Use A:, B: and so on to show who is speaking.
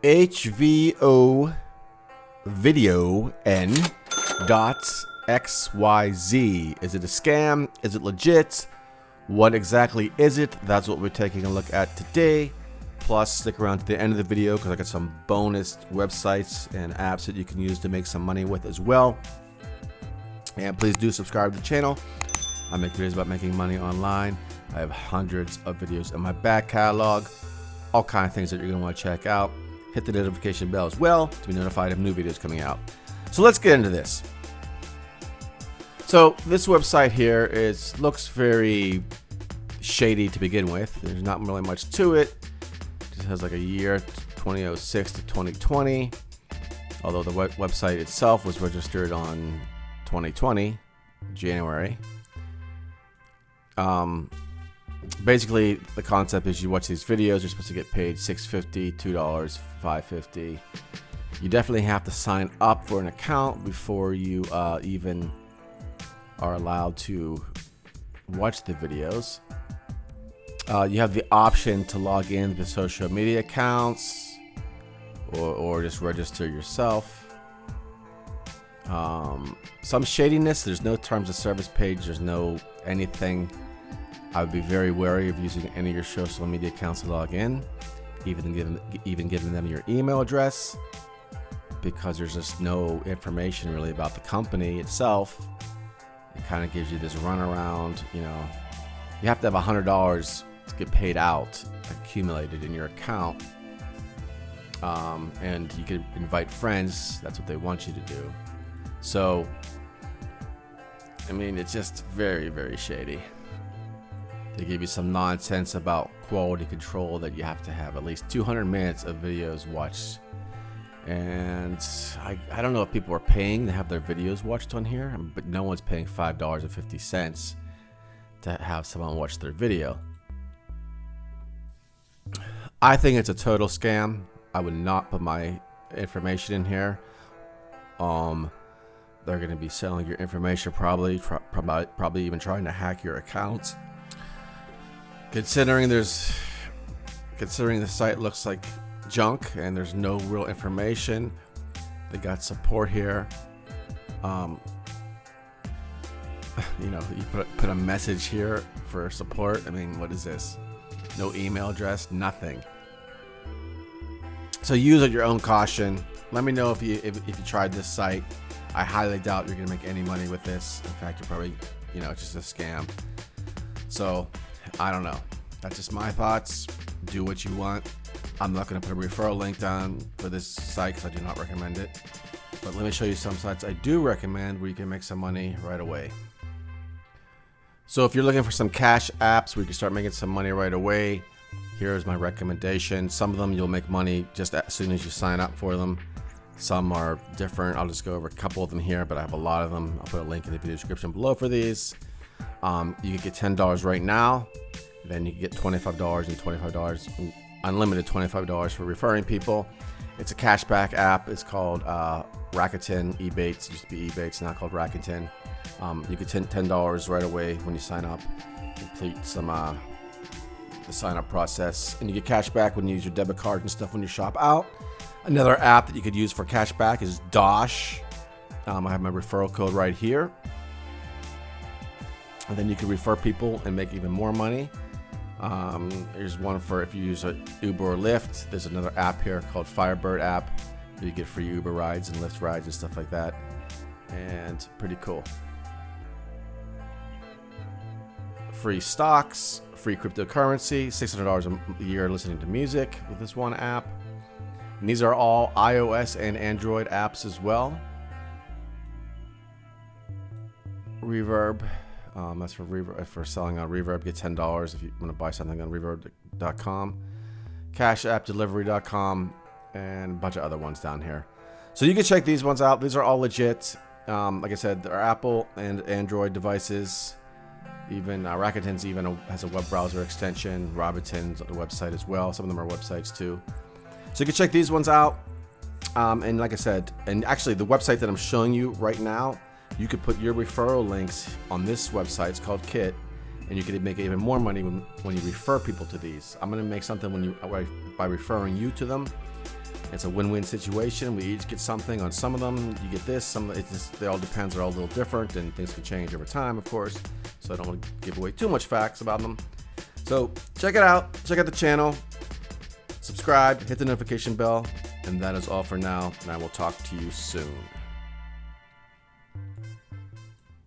A: HvoVideon.xyz. Is it a scam? Is it legit? What exactly is it? That's what we're taking a look at today. Plus, stick around to the end of the video because I got some bonus websites and apps that you can use to make some money with as well. And please do subscribe to the channel. I make videos about making money online. I have hundreds of videos in my back catalog. All kinds of things that you're going to want to check out. Hit the notification bell as well to be notified of new videos coming out. So let's get into this. So this website here looks very shady to begin with. There's not really much to it. It just has like a year, 2006 to 2020. Although the website itself was registered on 2020, January. Basically, the concept is you watch these videos, you're supposed to get paid $6.50, $2, $5.50. You definitely have to sign up for an account before you even are allowed to watch the videos. You have the option to log in to social media accounts or just register yourself. Some shadiness. There's no terms of service page. There's no anything. I would be very wary of using any of your social media accounts to log in, even giving them your email address, because there's just no information really about the company itself. It kind of gives you this runaround. You know, you have to have $100 to get paid out, accumulated in your account, and you can invite friends. That's what they want you to do. So, I mean, it's just very, very shady. They give you some nonsense about quality control that you have to have at least 200 minutes of videos watched. And I don't know if people are paying to have their videos watched on here, but no one's paying $5.50 to have someone watch their video. I think it's a total scam. I would not put my information in here. They're going to be selling your information, probably even trying to hack your accounts. Considering the site looks like junk and there's no real information, they got support here. You know, you put a message here for support. I mean, what is this? No email address, nothing. So use at your own caution. Let me know if you tried this site. I highly doubt you're gonna make any money with this. In fact, you're probably, it's just a scam. So I don't know. That's just my thoughts. Do what you want. I'm not gonna put a referral link down for this site because I do not recommend it. But let me show you some sites I do recommend where you can make some money right away. So if you're looking for some cash apps where you can start making some money right away, here's my recommendation. Some of them you'll make money just as soon as you sign up for them. Some are different. I'll just go over a couple of them here, but I have a lot of them. I'll put a link in the video description below for these. You can get $10 right now. Then you can get $25 and $25, unlimited $25 for referring people. It's a cashback app. It's called Rakuten Ebates. It used to be Ebates, now called Rakuten. You get $10 right away when you sign up. Complete some the sign up process, and you get cash back when you use your debit card and stuff when you shop out. Another app that you could use for cash back is Dosh. I have my referral code right here, and then you can refer people and make even more money. Here's one for if you use a Uber or Lyft. There's another app here called Firebird app where you get free Uber rides and Lyft rides and stuff like that, and pretty cool. Free stocks, free cryptocurrency, $600 a year listening to music with this one app. And these are all iOS and Android apps as well. Reverb, that's for Reverb, for selling on Reverb. Get $10 if you want to buy something on reverb.com. Cash App, delivery.com, and a bunch of other ones down here. So you can check these ones out. These are all legit. Like I said, they're Apple and Android devices. Even Rakuten's even has a web browser extension. Robiton's a website as well. Some of them are websites too. So you can check these ones out. And like I said, and actually the website that I'm showing you right now, you could put your referral links on this website. It's called Kit, and you can make even more money when you refer people to these. I'm gonna make something by referring you to them. It's a win-win situation. We each get something on some of them. You get this, some it all depends. They're all a little different, and things can change over time, of course. So I don't want to give away too much facts about them. So check it out. Check out the channel. Subscribe. Hit the notification bell. And that is all for now. And I will talk to you soon.